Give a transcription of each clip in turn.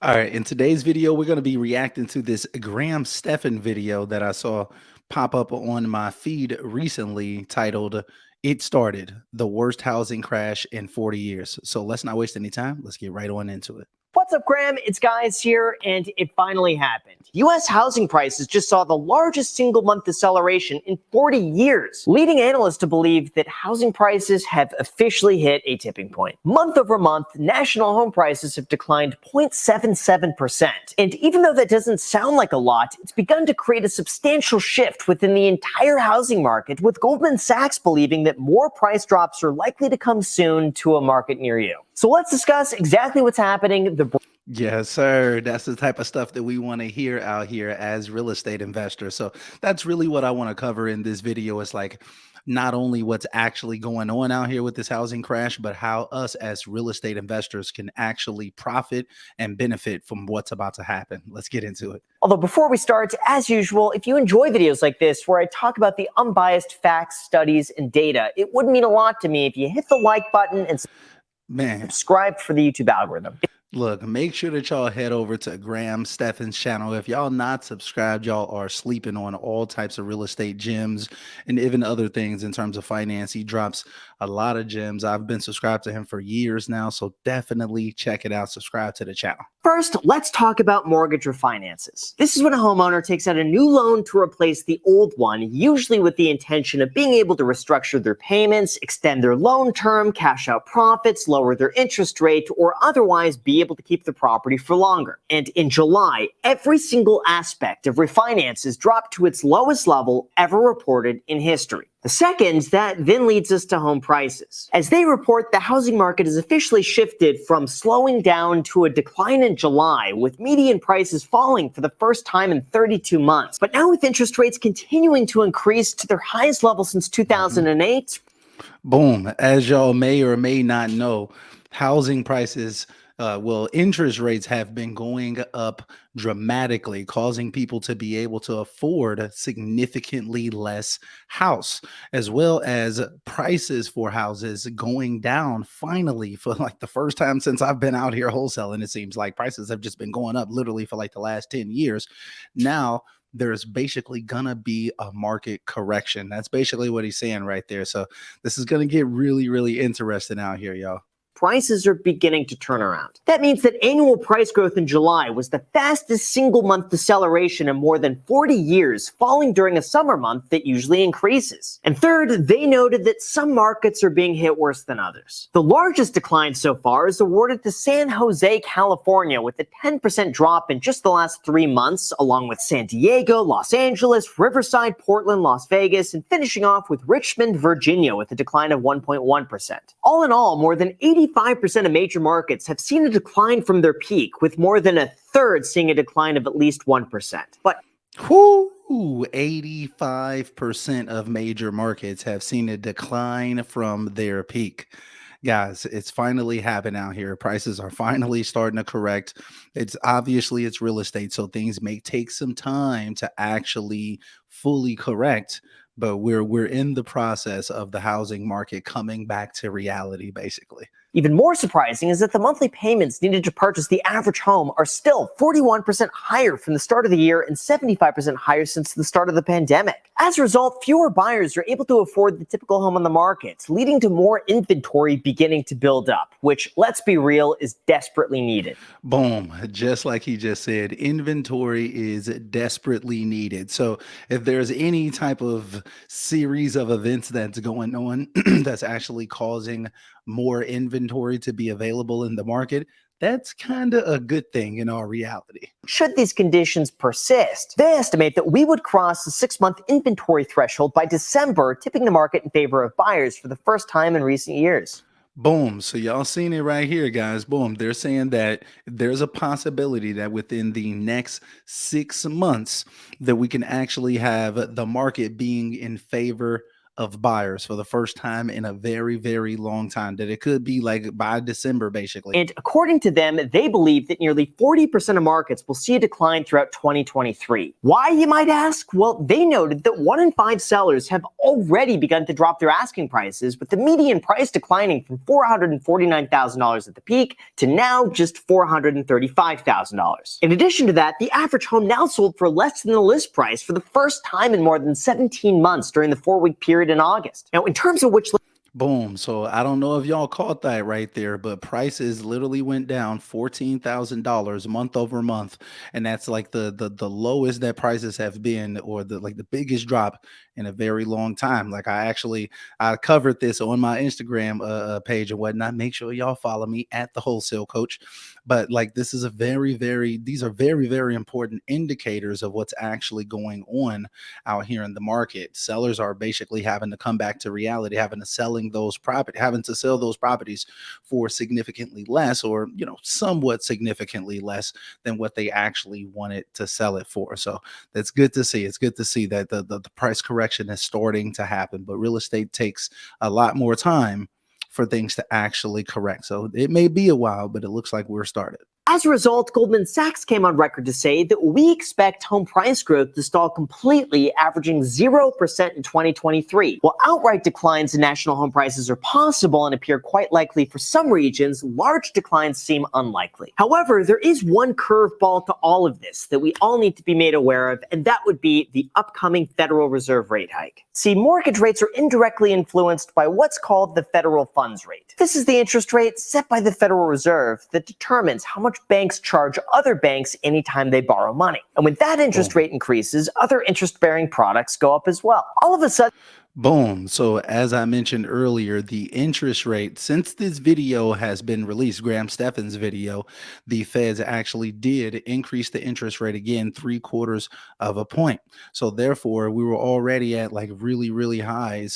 All right, in today's video, we're going to be reacting to this Graham Stephan video that I saw pop up on my feed recently titled It Started the Worst Housing Crash in 40 Years. So let's not waste any time. Let's get right on into it. What's up, Graham? It's Guys here, and it finally happened. U.S. housing prices just saw the largest single-month deceleration in 40 years, leading analysts to believe that housing prices have officially hit a tipping point. Month over month, national home prices have declined 0.77%. And even though that doesn't sound like a lot, it's begun to create a substantial shift within the entire housing market, with Goldman Sachs believing that more price drops are likely to come soon to a market near you. So let's discuss exactly what's happening. Yes, sir. That's the type of stuff that we want to hear out here as real estate investors. So that's really what I want to cover in this video. It's like not only what's actually going on out here with this housing crash, but how us as real estate investors can actually profit and benefit from what's about to happen. Let's get into it. Although before we start, as usual, if you enjoy videos like this where I talk about the unbiased facts, studies, and data, it would mean a lot to me if you hit the like button and subscribe for the YouTube algorithm. Look, make sure that y'all head over to Graham Stephan's channel. If y'all not subscribed, y'all are sleeping on all types of real estate gems and even other things in terms of finance. He drops a lot of gems. I've been subscribed to him for years now, so definitely check it out. Subscribe to the channel. First, let's talk about mortgage refinances. This is when a homeowner takes out a new loan to replace the old one, usually with the intention of being able to restructure their payments, extend their loan term, cash out profits, lower their interest rate, or otherwise be able to keep the property for longer. And in July, every single aspect of refinances dropped to its lowest level ever reported in history. The second, that then leads us to home prices. As they report, the housing market has officially shifted from slowing down to a decline in July, with median prices falling for the first time in 32 months. But now with interest rates continuing to increase to their highest level since 2008, Boom. As y'all may or may not know, housing prices, interest rates have been going up dramatically, causing people to be able to afford significantly less house, as well as prices for houses going down finally for like the first time since I've been out here wholesaling. It seems like prices have just been going up literally for like the last 10 years. Now, there's basically gonna be a market correction. That's basically what he's saying right there. So this is gonna get really, really interesting out here, y'all. prices are beginning to turn around. That means that annual price growth in July was the fastest single-month deceleration in more than 40 years, falling during a summer month that usually increases. And third, they noted that some markets are being hit worse than others. The largest decline so far is awarded to San Jose, California, with a 10% drop in just the last 3 months, along with San Diego, Los Angeles, Riverside, Portland, Las Vegas, and finishing off with Richmond, Virginia, with a decline of 1.1%. All in all, more than 85% of major markets have seen a decline from their peak, with more than a third seeing a decline of at least 1%. But 85% of major markets have seen a decline from their peak. Guys, it's finally happened out here. Prices are finally starting to correct. It's real estate, so things may take some time to actually fully correct, but we're in the process of the housing market coming back to reality, basically. even more surprising is that the monthly payments needed to purchase the average home are still 41% higher from the start of the year and 75% higher since the start of the pandemic. As a result, fewer buyers are able to afford the typical home on the market, leading to more inventory beginning to build up, which, let's be real, is desperately needed. Boom, just like he just said, inventory is desperately needed. So if there's any type of series of events that's going on that's actually causing more inventory to be available in the market, that's kind of a good thing in our reality. Should these conditions persist, they estimate that we would cross the 6-month inventory threshold by December, tipping the market in favor of buyers for the first time in recent years. Boom. So y'all seen it right here, guys. Boom. They're saying that there's a possibility that within the next 6 months that we can actually have the market being in favor of buyers for the first time in a very, very long time. That it could be like by December, basically. And according to them, they believe that nearly 40% of markets will see a decline throughout 2023. Why, you might ask? Well, they noted that 1 in 5 sellers have already begun to drop their asking prices, with the median price declining from $449,000 at the peak to now just $435,000. In addition to that, the average home now sold for less than the list price for the first time in more than 17 months during the 4-week period in August. Now, in terms of which Boom. So I don't know if y'all caught that right there, but prices literally went down $14,000 month over month, and that's like the lowest that prices have been, or the like the biggest drop in a very long time. Like I covered this on my Instagram page and whatnot. Make sure y'all follow me at the Wholesale Coach. But like this is a these are very very important indicators of what's actually going on out here in the market. Sellers are basically having to come back to reality, having to sell those properties for significantly less, or somewhat significantly less than what they actually wanted to sell it for. So that's good to see. It's good to see that the price correction is starting to happen, but real estate takes a lot more time for things to actually correct. So it may be a while, but it looks like we're started. As a result, Goldman Sachs came on record to say that we expect home price growth to stall completely, averaging 0% in 2023. While outright declines in national home prices are possible and appear quite likely for some regions, large declines seem unlikely. However, there is one curveball to all of this that we all need to be made aware of, and that would be the upcoming Federal Reserve rate hike. See, mortgage rates are indirectly influenced by what's called the federal funds rate. This is the interest rate set by the Federal Reserve that determines how much banks charge other banks anytime they borrow money. And when that interest rate increases, other interest-bearing products go up as well. All of a sudden, Boom. So, as I mentioned earlier, the interest rate, since this video has been released, Graham Stephan's video, the Feds actually did increase the interest rate again, 3/4 of a point. So, therefore, we were already at like really, really high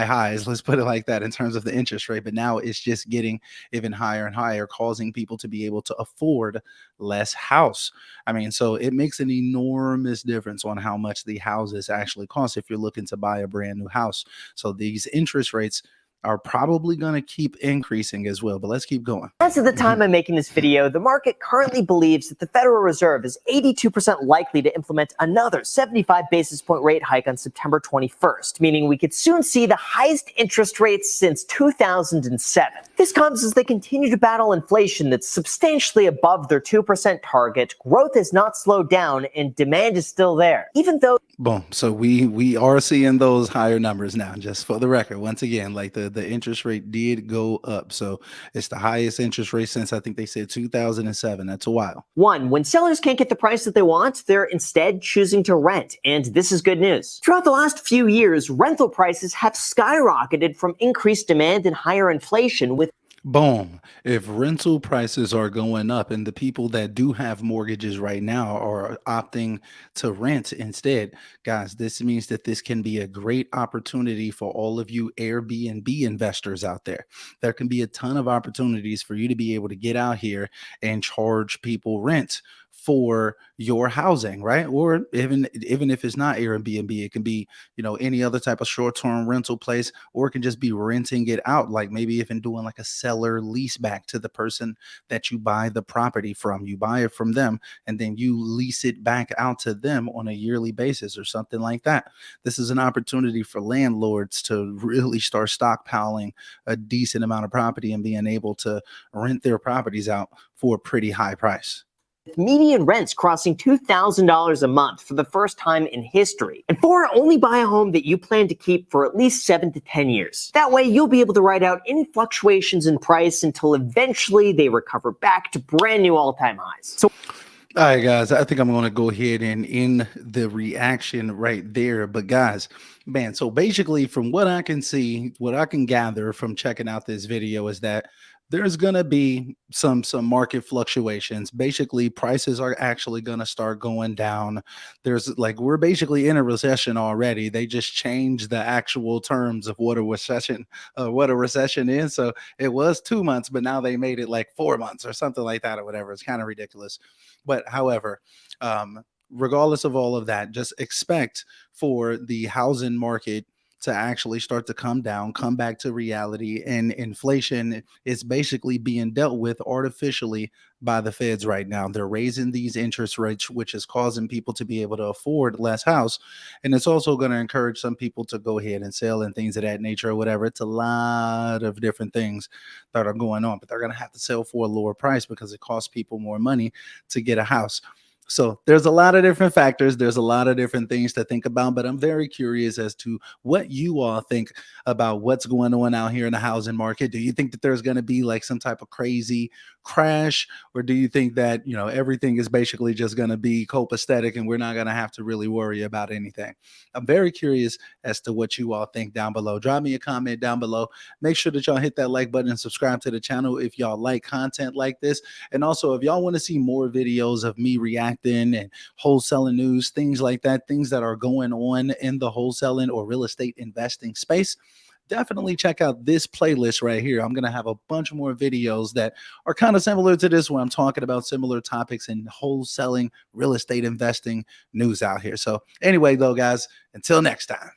highs, let's put it like that, in terms of the interest rate. But now it's just getting even higher and higher, causing people to be able to afford less house. I mean, so it makes an enormous difference on how much the houses actually cost if you're looking to buy a brand new house. So these interest rates are probably going to keep increasing as well. But let's keep going. as of the time I'm making this video, the market currently believes that the Federal Reserve is 82% likely to implement another 75 basis point rate hike on September 21st, meaning we could soon see the highest interest rates since 2007. This comes as they continue to battle inflation that's substantially above their 2% target. Growth has not slowed down and demand is still there, even though Boom. So we are seeing those higher numbers now. Just for the record, once again, like the interest rate did go up. So it's the highest interest rate since I think they said 2007. That's a while. one, when sellers can't get the price that they want, they're instead choosing to rent. And this is good news. Throughout the last few years, rental prices have skyrocketed from increased demand and higher inflation, with Boom. If rental prices are going up and the people that do have mortgages right now are opting to rent instead, guys, this means that this can be a great opportunity for all of you Airbnb investors out there. There can be a ton of opportunities for you to be able to get out here and charge people rent for your housing, right? Or even if it's not Airbnb, it can be, any other type of short-term rental place, or it can just be renting it out, like maybe even doing like a seller lease back to the person that you buy the property from. You buy it from them and then you lease it back out to them on a yearly basis or something like that. This is an opportunity for landlords to really start stockpiling a decent amount of property and being able to rent their properties out for a pretty high price. median rents crossing $2,000 a month for the first time in history. And four, only buy a home that you plan to keep for at least 7 to 10 years. That way, you'll be able to ride out any fluctuations in price until eventually they recover back to brand new all-time highs. So all right, guys, I think I'm going to go ahead and end the reaction right there. But guys, man, so basically from what I can see, what I can gather from checking out this video is that there's going to be some market fluctuations. Basically, prices are actually going to start going down. We're basically in a recession already. They just changed the actual terms of what a recession is. So it was 2 months, but now they made it like 4 months or something like that or whatever. It's kind of ridiculous. But however, regardless of all of that, just expect for the housing market to actually start to come down, come back to reality. And inflation is basically being dealt with artificially by the feds right now. They're raising these interest rates, which is causing people to be able to afford less house. And it's also going to encourage some people to go ahead and sell and things of that nature or whatever. It's a lot of different things that are going on, but they're going to have to sell for a lower price because it costs people more money to get a house. So there's a lot of different factors. There's a lot of different things to think about, but I'm very curious as to what you all think about what's going on out here in the housing market. Do you think that there's going to be like some type of crazy crash, or do you think that, everything is basically just going to be copacetic and we're not going to have to really worry about anything? I'm very curious as to what you all think down below. Drop me a comment down below. Make sure that y'all hit that like button and subscribe to the channel if y'all like content like this. And also, if y'all want to see more videos of me reacting and wholesaling news, things like that, things that are going on in the wholesaling or real estate investing space, definitely check out this playlist right here. I'm going to have a bunch more videos that are kind of similar to this, where I'm talking about similar topics in wholesaling, real estate investing news out here. So anyway, though, guys, until next time.